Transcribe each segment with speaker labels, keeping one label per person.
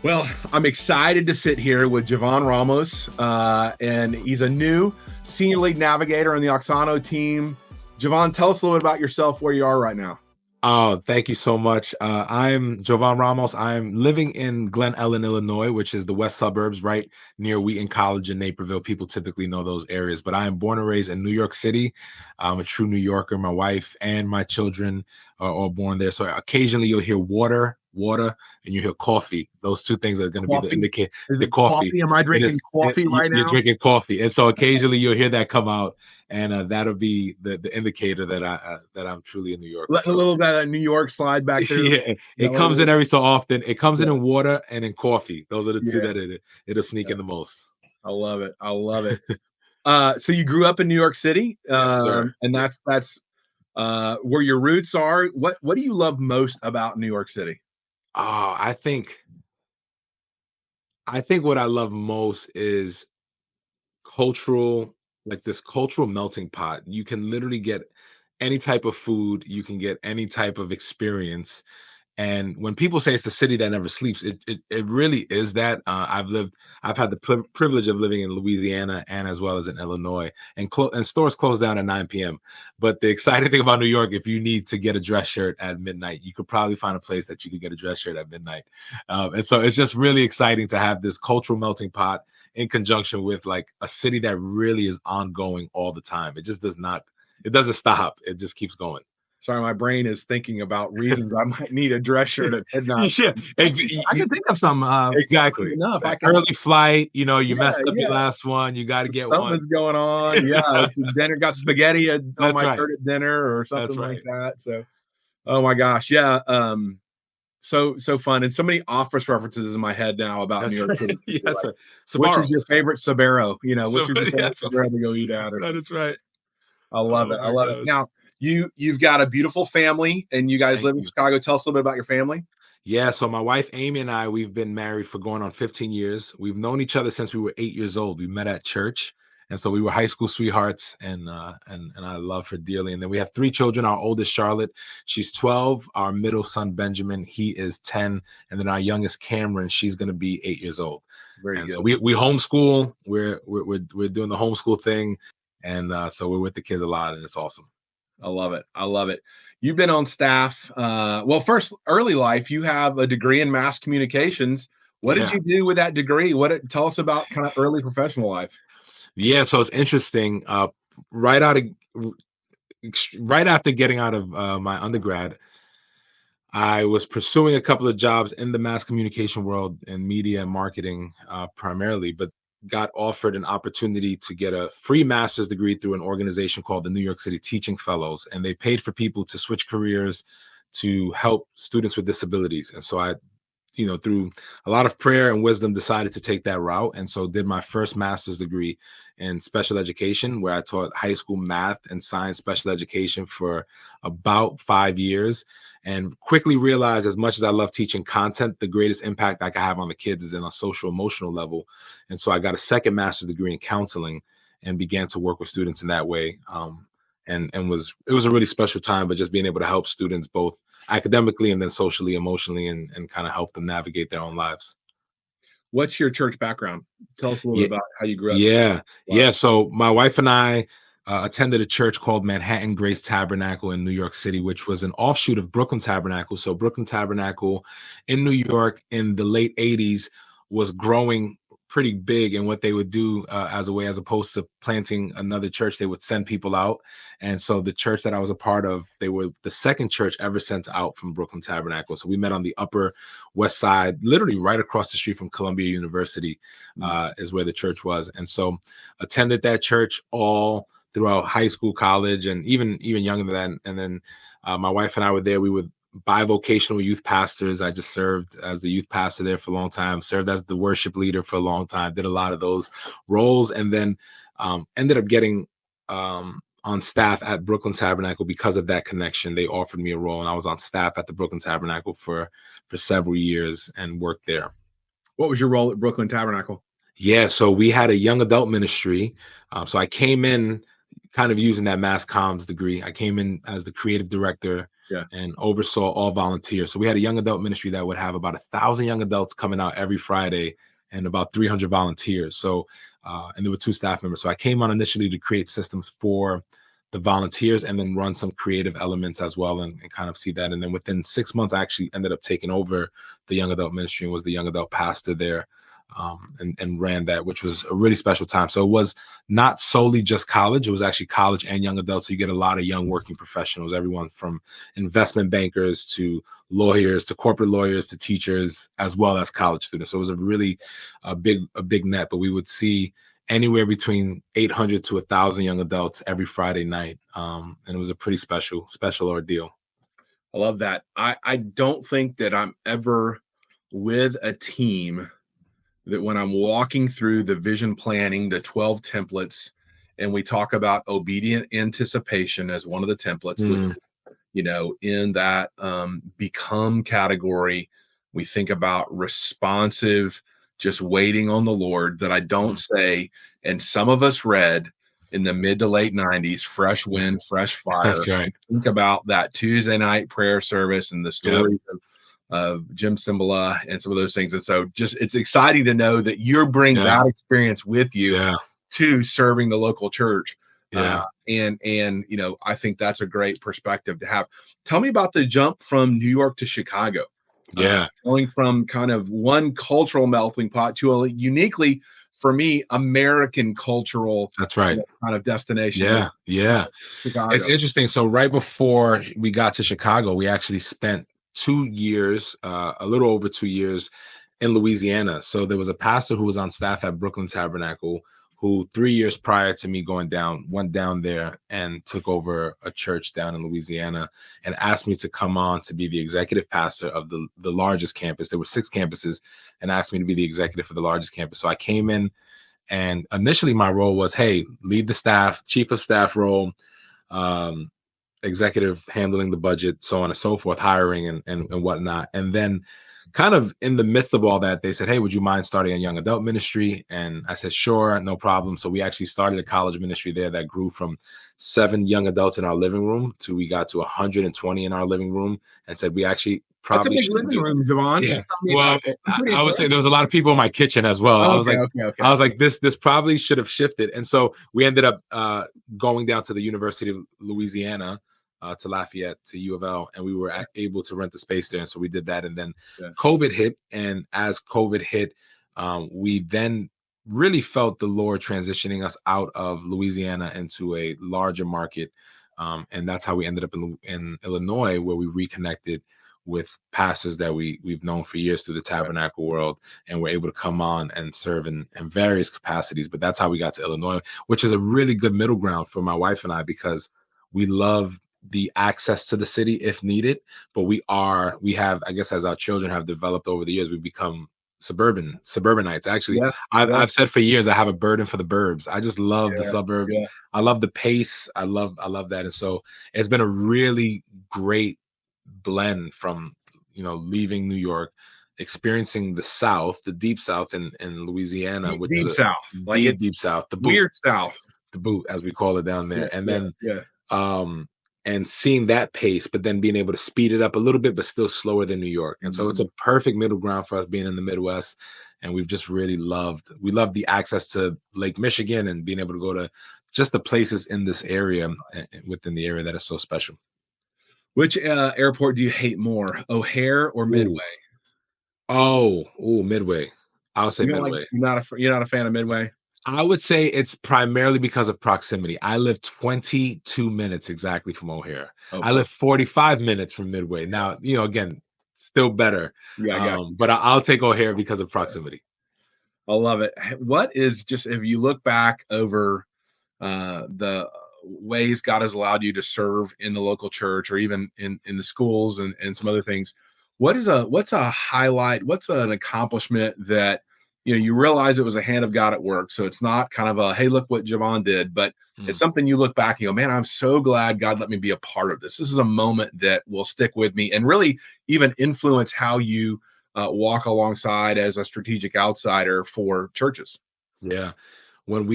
Speaker 1: Well, I'm excited to sit here with Jovan Ramos, and he's a new Senior Lead Navigator on the Auxano team. Jovan, tell us a little bit about yourself, where you are right now.
Speaker 2: Oh, thank you so much. I'm Jovan Ramos. I'm living in Glen Ellen, Illinois, which is the west suburbs, right near Wheaton College and Naperville. People typically know those areas, but I am born and raised in New York City. I'm a true New Yorker. My wife and my children are all born there. So occasionally you'll hear water, and you hear coffee. Those two things are going to be the
Speaker 1: Coffee?
Speaker 2: indicate
Speaker 1: Is
Speaker 2: the
Speaker 1: it
Speaker 2: coffee.
Speaker 1: coffee? Am I drinking coffee right
Speaker 2: You're
Speaker 1: now?
Speaker 2: drinking coffee, and so occasionally you'll hear that come out, and that'll be the indicator that I'm truly a New Yorker.
Speaker 1: Letting a
Speaker 2: So
Speaker 1: little bit of New York slide back through.
Speaker 2: yeah, it comes in every so often. It comes in water and in coffee. Those are the two
Speaker 1: Yeah,
Speaker 2: that it'll sneak in the most.
Speaker 1: I love it. I love it. So you grew up in New York City,
Speaker 2: Yes, sir.
Speaker 1: and that's where your roots are. What do you love most about New York City?
Speaker 2: Oh, I think what I love most is cultural, like this cultural melting pot. You can literally get any type of food, you can get any type of experience. And when people say it's the city that never sleeps, it really is that. I've had the privilege of living in Louisiana and as well as in Illinois, and stores close down at 9 p.m. But the exciting thing about New York, if you need to get a dress shirt at midnight, you could probably find a place that you could get a dress shirt at midnight. And so it's just really exciting to have this cultural melting pot in conjunction with like a city that really is ongoing all the time. It just it doesn't stop. It just keeps going.
Speaker 1: Sorry, my brain is thinking about reasons I might need a dress shirt at midnight.
Speaker 2: Yeah,
Speaker 1: I can think of some.
Speaker 2: exactly.
Speaker 1: Enough, I can.
Speaker 2: Early flight, you messed up your
Speaker 1: Yeah.
Speaker 2: last one. You got to get one.
Speaker 1: Something's going on. Yeah, it's dinner. Got spaghetti on
Speaker 2: That's
Speaker 1: my
Speaker 2: right.
Speaker 1: shirt at dinner or something
Speaker 2: That's right.
Speaker 1: like that. So, oh my gosh, yeah. So fun, and so many office references in my head now about
Speaker 2: That's
Speaker 1: New York
Speaker 2: right.
Speaker 1: City.
Speaker 2: Yeah, that's right.
Speaker 1: Which is your
Speaker 2: Sabaros.
Speaker 1: favorite Sabero? Which is your favorite
Speaker 2: That's right.
Speaker 1: Sabero to go eat at?
Speaker 2: That is right.
Speaker 1: I love it.
Speaker 2: Oh
Speaker 1: I
Speaker 2: my
Speaker 1: love it.
Speaker 2: gosh.
Speaker 1: Now you've got a beautiful family, and you guys
Speaker 2: Thank
Speaker 1: live in
Speaker 2: you.
Speaker 1: Chicago. Tell us a little bit about your family.
Speaker 2: Yeah, so my wife Amy and I, we've been married for going on 15 years. We've known each other since we were 8 years old. We met at church, and so we were high school sweethearts, and I love her dearly. And then we have three children. Our oldest Charlotte, she's 12. Our middle son Benjamin, he is 10, and then our youngest Cameron, she's going to be 8 years old.
Speaker 1: Very
Speaker 2: And
Speaker 1: good.
Speaker 2: so we homeschool. We're doing the homeschool thing, and so we're with the kids a lot, and it's awesome.
Speaker 1: I love it. I love it. You've been on staff. Well, first, early life, you have a degree in mass communications. What did
Speaker 2: Yeah.
Speaker 1: you do with that degree? Tell us about kind of early professional life.
Speaker 2: Yeah, so it's interesting. Right out of right after getting out of my undergrad, I was pursuing a couple of jobs in the mass communication world and media and marketing primarily, but got offered an opportunity to get a free master's degree through an organization called the New York City Teaching Fellows. And they paid for people to switch careers to help students with disabilities. And so I, through a lot of prayer and wisdom, decided to take that route. And so did my first master's degree in special education, where I taught high school math and science special education for about 5 years, and quickly realized, as much as I love teaching content, the greatest impact I can have on the kids is in a social emotional level. And so I got a second master's degree in counseling and began to work with students in that way. And it was a really special time, but just being able to help students both academically and then socially, emotionally, and kind of help them navigate their own lives.
Speaker 1: What's your church background? Tell us a little
Speaker 2: Yeah,
Speaker 1: bit about how you grew up.
Speaker 2: yeah. So my wife and I attended a church called Manhattan Grace Tabernacle in New York City, which was an offshoot of Brooklyn Tabernacle. So Brooklyn Tabernacle in New York in the late 80s was growing pretty big. And what they would do as a way, as opposed to planting another church, they would send people out. And so the church that I was a part of, they were the second church ever sent out from Brooklyn Tabernacle. So we met on the Upper West Side, literally right across the street from Columbia University is where the church was. And so attended that church all throughout high school, college, and even younger than that. And then my wife and I were there. We were bivocational youth pastors. I just served as the youth pastor there for a long time, served as the worship leader for a long time, did a lot of those roles, and then ended up getting on staff at Brooklyn Tabernacle because of that connection. They offered me a role, and I was on staff at the Brooklyn Tabernacle for several years and worked there.
Speaker 1: What was your role at Brooklyn Tabernacle?
Speaker 2: Yeah, so we had a young adult ministry. So I came in kind of using that mass comms degree. I came in as the creative director
Speaker 1: Yeah.
Speaker 2: and oversaw all volunteers. So we had a young adult ministry that would have about 1,000 young adults coming out every Friday and about 300 volunteers. So, and there were 2 staff members. So I came on initially to create systems for the volunteers and then run some creative elements as well and kind of see that. And then within 6 months, I actually ended up taking over the young adult ministry and was the young adult pastor there, and ran that, which was a really special time. So it was not solely just college. It was actually college and young adults. So you get a lot of young working professionals, everyone from investment bankers to lawyers to corporate lawyers to teachers, as well as college students. So it was a really big net, but we would see anywhere between 800 to 1,000 young adults every Friday night. And it was a pretty special ordeal.
Speaker 1: I love that. I don't think that I'm ever with a team that when I'm walking through the vision planning, the 12 templates, and we talk about obedient anticipation as one of the templates, which, in that become category, we think about responsive, just waiting on the Lord, that I don't say, and some of us read in the mid to late 90s, Fresh Wind, Fresh Fire.
Speaker 2: That's right.
Speaker 1: Think about that Tuesday night prayer service and the stories of Jim Cymbala and some of those things. And so just, it's exciting to know that you're bringing that experience with you to serving the local church. And I think that's a great perspective to have. Tell me about the jump from New York to Chicago. Going from kind of one cultural melting pot to a uniquely, for me, American cultural kind of destination.
Speaker 2: Chicago. It's interesting. So right before we got to Chicago, we actually spent 2 years, a little over 2 years in Louisiana. So there was a pastor who was on staff at Brooklyn Tabernacle who 3 years prior to me went down there and took over a church down in Louisiana and asked me to come on to be the executive pastor of the largest campus. There were 6 campuses and asked me to be the executive for the largest campus. So I came in, and initially my role was, hey, lead the staff, chief of staff role, executive handling the budget, so on and so forth, hiring and whatnot. And then kind of in the midst of all that, they said, hey, would you mind starting a young adult ministry? And I said, sure, no problem. So we actually started a college ministry there that grew from 7 young adults in our living room to we got to 120 in our living room, and said we actually probably
Speaker 1: That's a big living room, Jovan.
Speaker 2: Yeah. Well, I would say there was a lot of people in my kitchen as well. I was like, this probably should have shifted. And so we ended up going down to the University of Louisiana, to Lafayette, to U of L, and we were able to rent the space there. And so we did that. And then COVID hit. And as COVID hit, we then really felt the Lord transitioning us out of Louisiana into a larger market. And that's how we ended up in Illinois, where we reconnected with pastors that we've known for years through the Tabernacle world, and we're able to come on and serve in various capacities. But that's how we got to Illinois, which is a really good middle ground for my wife and I, because we love the access to the city if needed, but we have, I guess, as our children have developed over the years, we've become suburbanites. Actually, I've said for years I have a burden for the burbs. I just love the suburbs. I love the pace. I love that. And so it's been a really great blend from leaving New York, experiencing the South, the deep South in Louisiana, which
Speaker 1: deep
Speaker 2: is
Speaker 1: South,
Speaker 2: deep South, the boot,
Speaker 1: weird South,
Speaker 2: the boot as we call it down there, and then and seeing that pace, but then being able to speed it up a little bit, but still slower than New York. And so it's a perfect middle ground for us being in the Midwest. And we've just really loved the access to Lake Michigan and being able to go to just the places in this area, within the area, that is so special.
Speaker 1: Which airport do you hate more, O'Hare or Midway?
Speaker 2: Midway. I'll say Midway.
Speaker 1: You're not a fan of Midway?
Speaker 2: I would say it's primarily because of proximity. I live 22 minutes exactly from O'Hare. I live 45 minutes from Midway. Now, again, still better. But I'll take O'Hare because of proximity.
Speaker 1: I love it. What is, just if you look back over the ways God has allowed you to serve in the local church, or even in the schools and some other things, what's a highlight? What's an accomplishment that you realize it was a hand of God at work? So it's not kind of a, hey, look what Jovan did, but it's something you look back and you go, man, I'm so glad God let me be a part of this. This is a moment that will stick with me and really even influence how you walk alongside as a strategic outsider for churches.
Speaker 2: Yeah. When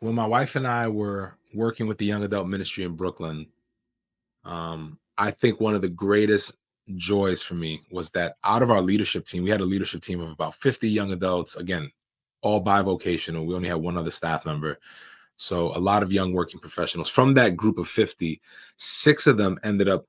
Speaker 2: my wife and I were working with the young adult ministry in Brooklyn, I think one of the greatest joys for me was that out of our leadership team, we had a leadership team of about 50 young adults, again, all bivocational. We only had one other staff member. So a lot of young working professionals. From that group of 50, 6 of them ended up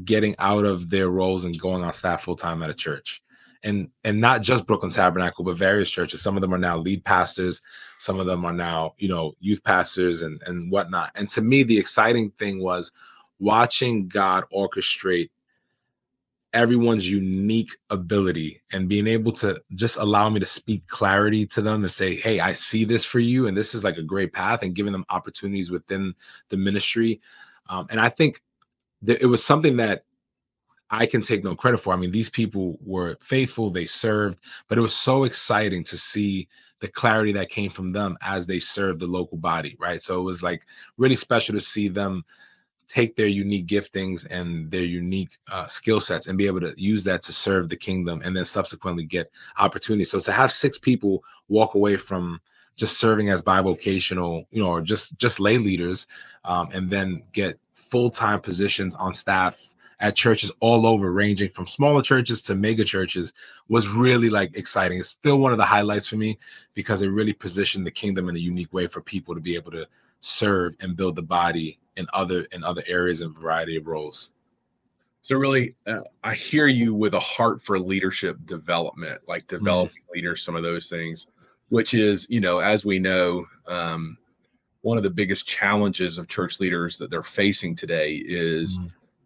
Speaker 2: getting out of their roles and going on staff full time at a church. And not just Brooklyn Tabernacle, but various churches. Some of them are now lead pastors, some of them are now, youth pastors and whatnot. And to me, the exciting thing was watching God orchestrate everyone's unique ability and being able to just allow me to speak clarity to them and say, hey, I see this for you, and this is like a great path, and giving them opportunities within the ministry. And I think it was something that I can take no credit for. I mean, these people were faithful, they served, but it was so exciting to see the clarity that came from them as they served the local body, right? So it was like really special to see them take their unique giftings and their unique skill sets and be able to use that to serve the kingdom and then subsequently get opportunities. So to have 6 people walk away from just serving as bivocational, or just lay leaders, and then get full-time positions on staff at churches all over, ranging from smaller churches to mega churches, was really like exciting. It's still one of the highlights for me because it really positioned the kingdom in a unique way for people to be able to serve and build the body in other areas and variety of roles.
Speaker 1: So really, I hear you with a heart for leadership development, like developing leaders, some of those things, which is, as we know, one of the biggest challenges of church leaders that they're facing today is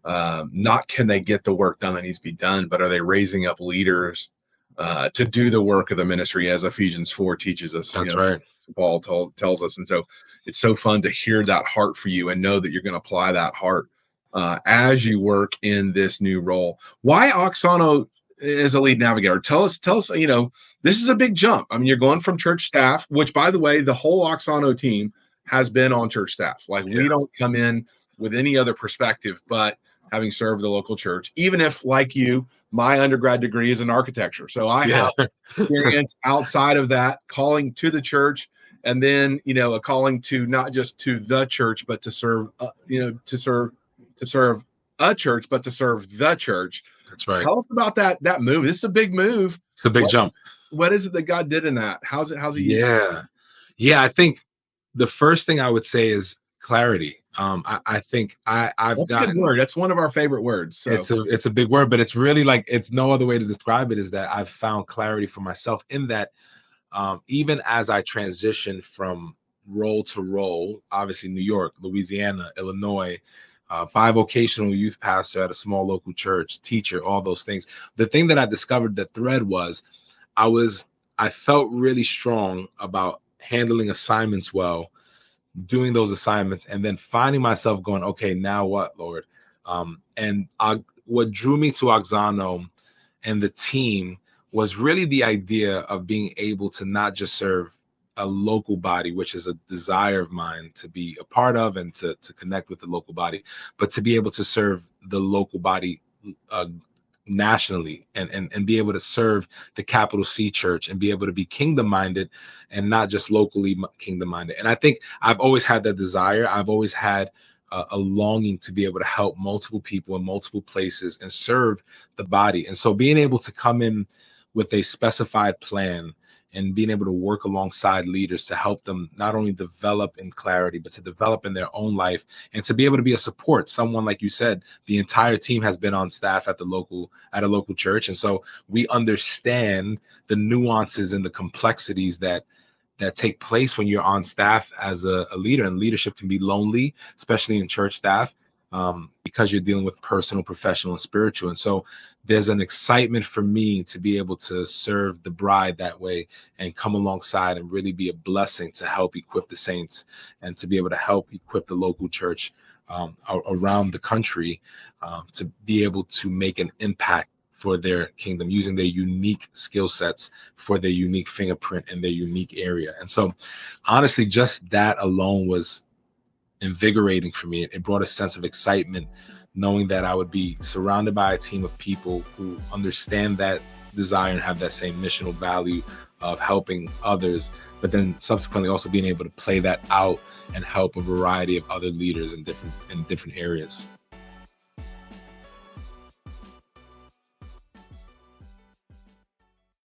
Speaker 1: not can they get the work done that needs to be done, but are they raising up leaders to do the work of the ministry, as Ephesians 4 teaches us.
Speaker 2: That's right.
Speaker 1: Paul tells us. And so it's so fun to hear that heart for you and know that you're going to apply that heart as you work in this new role. Why Auxano as a lead navigator? Tell us, this is a big jump. I mean, you're going from church staff, which, by the way, the whole Auxano team has been on church staff. Like, we don't come in with any other perspective but having served the local church, even if, like you, my undergrad degree is in architecture. So I have experience outside of that, calling to the church, and then, a calling to not just to the church, but to serve, to serve a church, but to serve the church.
Speaker 2: That's right.
Speaker 1: Tell us about that move. This is a big move.
Speaker 2: It's a big jump.
Speaker 1: What is it that God did in that? How's it?
Speaker 2: Yeah. I think the first thing I would say is clarity. I think I've got
Speaker 1: a good word. That's one of our favorite words. So.
Speaker 2: It's a big word, but it's really like, it's no other way to describe it, is that I've found clarity for myself in that even as I transition from role to role, obviously New York, Louisiana, Illinois, bivocational youth pastor at a small local church, teacher, all those things. The thing that I discovered, the thread was, I felt really strong about handling assignments well, doing those assignments, and then finding myself going, okay, now what, Lord? What drew me to Auxano and the team was really the idea of being able to not just serve a local body, which is a desire of mine to be a part of and to connect with the local body, but to be able to serve the local body nationally and be able to serve the capital C church and be able to be kingdom minded and not just locally kingdom minded. And I think I've always had that desire. I've always had a longing to be able to help multiple people in multiple places and serve the body. And so being able to come in with a specified plan and being able to work alongside leaders to help them not only develop in clarity, but to develop in their own life and to be able to be a support. Someone, like you said, the entire team has been on staff at a local church. And so we understand the nuances and the complexities that take place when you're on staff as a leader. And leadership can be lonely, especially in church staff, because you're dealing with personal, professional, and spiritual. And so there's an excitement for me to be able to serve the bride that way and come alongside and really be a blessing to help equip the saints and to be able to help equip the local church around the country to be able to make an impact for their kingdom, using their unique skill sets for their unique fingerprint in their unique area. And so honestly, just that alone was invigorating for me. It brought a sense of excitement, knowing that I would be surrounded by a team of people who understand that desire and have that same missional value of helping others, but then subsequently also being able to play that out and help a variety of other leaders in different areas.